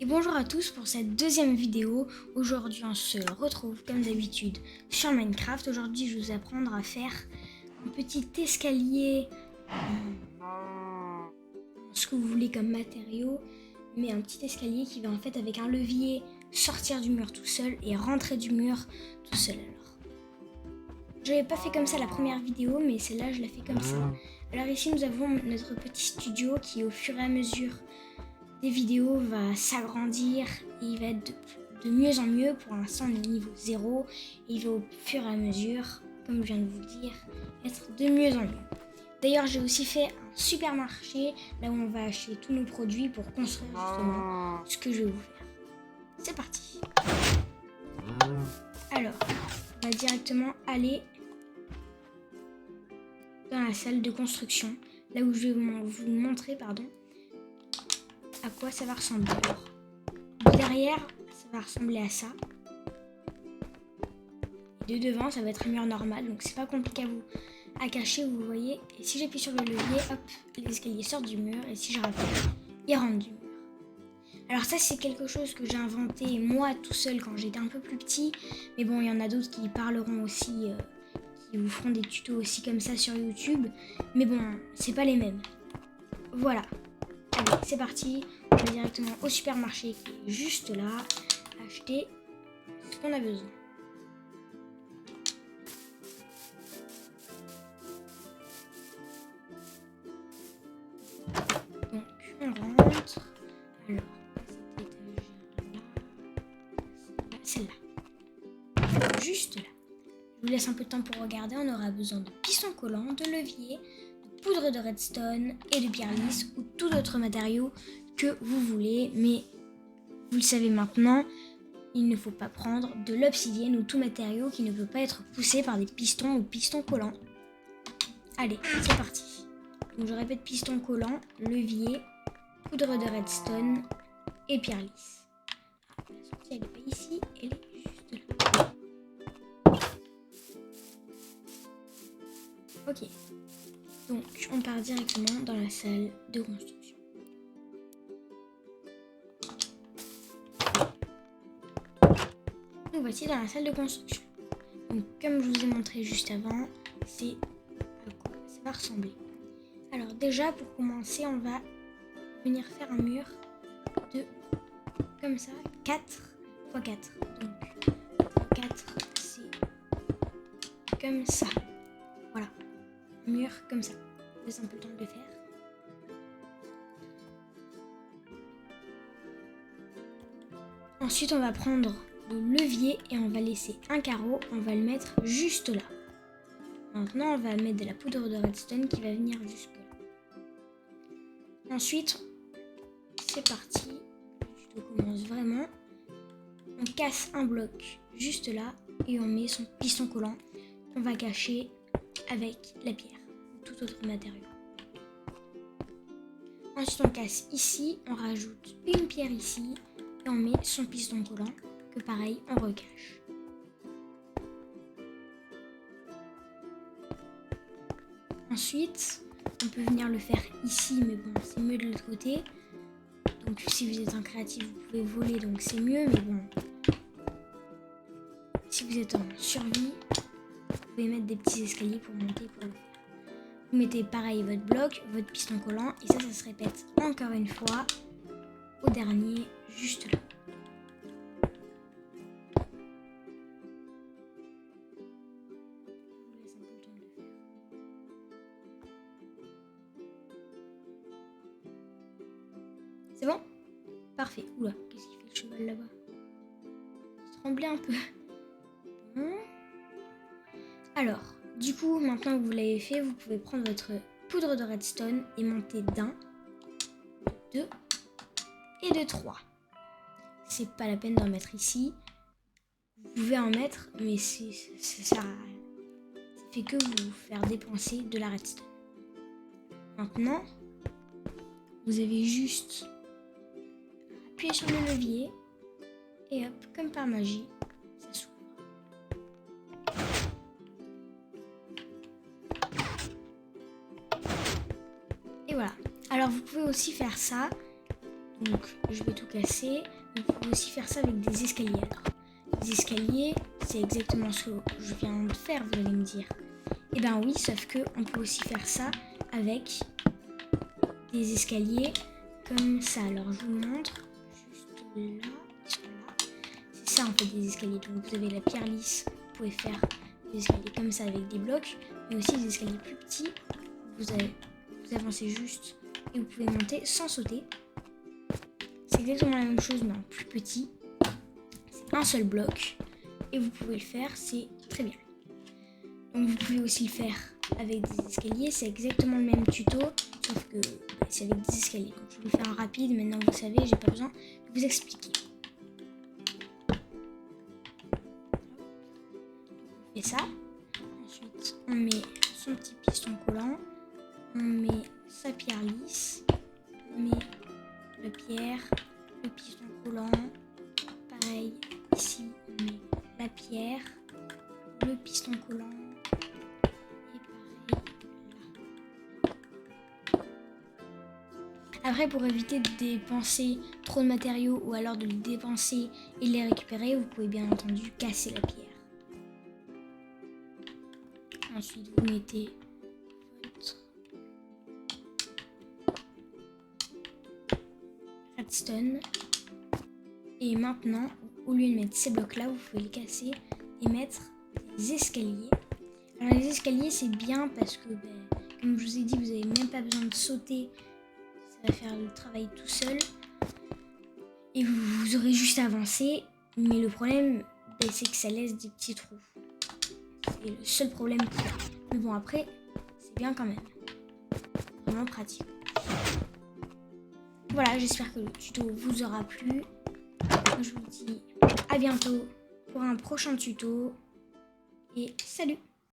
Et bonjour à tous pour cette deuxième vidéo. Aujourd'hui on se retrouve comme d'habitude sur Minecraft. Aujourd'hui je vais vous apprendre à faire un petit escalier, ce que vous voulez comme matériau, mais un petit escalier qui va en fait avec un levier sortir du mur tout seul et rentrer du mur tout seul. Je l'avais pas fait comme ça la première vidéo, mais celle-là je l'ai fait comme ça. Alors ici nous avons notre petit studio qui au fur et à mesure des vidéos va s'agrandir et il va être de mieux en mieux. Pour l'instant on est au niveau 0 et il va au fur et à mesure, comme je viens de vous le dire, être de mieux en mieux. D'ailleurs j'ai aussi fait un supermarché là où on va acheter tous nos produits pour construire justement ce que je vais vous faire. C'est parti. Alors on va directement aller dans la salle de construction, là où je vais vous montrer à quoi ça va ressembler. Alors, derrière, ça va ressembler à ça. Et de devant, ça va être un mur normal, donc c'est pas compliqué à cacher, vous voyez. Et si j'appuie sur le levier, hop, l'escalier sort du mur, et si je rappuie, il rentre du mur. Alors ça, c'est quelque chose que j'ai inventé moi tout seul quand j'étais un peu plus petit. Mais bon, il y en a d'autres qui parleront aussi, qui vous feront des tutos aussi comme ça sur YouTube. Mais bon, c'est pas les mêmes. Voilà. Allez, c'est parti. On va directement au supermarché qui est juste là, acheter ce qu'on a besoin. Donc, on rentre. Alors, cette étagère-là, celle-là. Juste là. Je vous laisse un peu de temps pour regarder. On aura besoin de pistons collants, de levier, de poudre de redstone et de pierre lisse ou tout autre matériau que vous voulez. Mais vous le savez maintenant, il ne faut pas prendre de l'obsidienne ou tout matériau qui ne peut pas être poussé par des pistons ou pistons collants. Allez, c'est parti. Donc je répète, piston collant, levier, poudre de redstone et pierre lisse. Ah, la sortie elle n'est pas ici, elle est juste là. Ok, donc on part directement dans la salle de construction. Nous voici dans la salle de construction. Donc comme je vous ai montré juste avant, c'est à quoi ça va ressembler. Alors déjà pour commencer, on va venir faire un mur de comme ça, 4 x 4. Donc 4 c'est comme ça. Voilà. Un mur comme ça. Je vous laisse un peu le temps de le faire. Ensuite on va prendre le levier et on va laisser un carreau, on va le mettre juste là. Maintenant on va mettre de la poudre de redstone qui va venir jusque là. Ensuite, c'est parti, le tuto commence vraiment. On casse un bloc juste là et on met son piston collant qu'on va cacher avec la pierre ou tout autre matériau. Ensuite on casse ici, on rajoute une pierre ici et on met son piston collant que pareil on recache. Ensuite on peut venir le faire ici, mais bon c'est mieux de l'autre côté. Donc si vous êtes un créatif vous pouvez voler, donc c'est mieux, mais bon si vous êtes en survie vous pouvez mettre des petits escaliers pour monter pour le faire. Vous mettez pareil votre bloc, votre piston collant et ça se répète encore une fois au dernier juste là. C'est bon? Parfait. Oula, qu'est-ce qu'il fait le cheval là-bas? Il tremblait un peu. Bon. Alors, du coup, maintenant que vous l'avez fait, vous pouvez prendre votre poudre de redstone et monter d'1, de 2 et de 3. C'est pas la peine d'en mettre ici. Vous pouvez en mettre, mais ça fait que vous faire dépenser de la redstone. Maintenant, vous avez juste appuyé sur le levier et hop, comme par magie, ça s'ouvre. Et voilà. Alors vous pouvez aussi faire ça Donc je vais tout casser. Vous pouvez aussi faire ça avec des escaliers. Alors, les escaliers, c'est exactement ce que je viens de faire, vous allez me dire. Et ben oui, sauf que on peut aussi faire ça avec des escaliers comme ça. Alors je vous montre juste là, ils sont là. C'est ça en fait des escaliers. Donc vous avez la pierre lisse, vous pouvez faire des escaliers comme ça avec des blocs, mais aussi des escaliers plus petits. Vous avancez juste et vous pouvez monter sans sauter. C'est exactement la même chose mais en plus petit. C'est un seul bloc et vous pouvez le faire, c'est très bien. Donc vous pouvez aussi le faire avec des escaliers, c'est exactement le même tuto, sauf que c'est avec des escaliers. Donc je vais vous faire un rapide, maintenant vous savez, j'ai pas besoin de vous expliquer. On fait ça, ensuite on met son petit piston collant, on met sa pierre lisse, on met la pierre, le piston collant, pareil ici on met la pierre, le piston collant. Après, pour éviter de dépenser trop de matériaux ou alors de les dépenser et les récupérer, vous pouvez bien entendu casser la pierre. Ensuite, vous mettez votre redstone. Et maintenant, au lieu de mettre ces blocs-là, vous pouvez les casser et mettre des escaliers. Alors les escaliers, c'est bien parce que, comme je vous ai dit, vous n'avez même pas besoin de sauter. Ça va faire le travail tout seul. Et vous aurez juste avancé. Mais le problème, c'est que ça laisse des petits trous. C'est le seul problème qu'il y a. Mais bon, après, c'est bien quand même. Vraiment pratique. Voilà, j'espère que le tuto vous aura plu. Je vous dis à bientôt pour un prochain tuto. Et salut!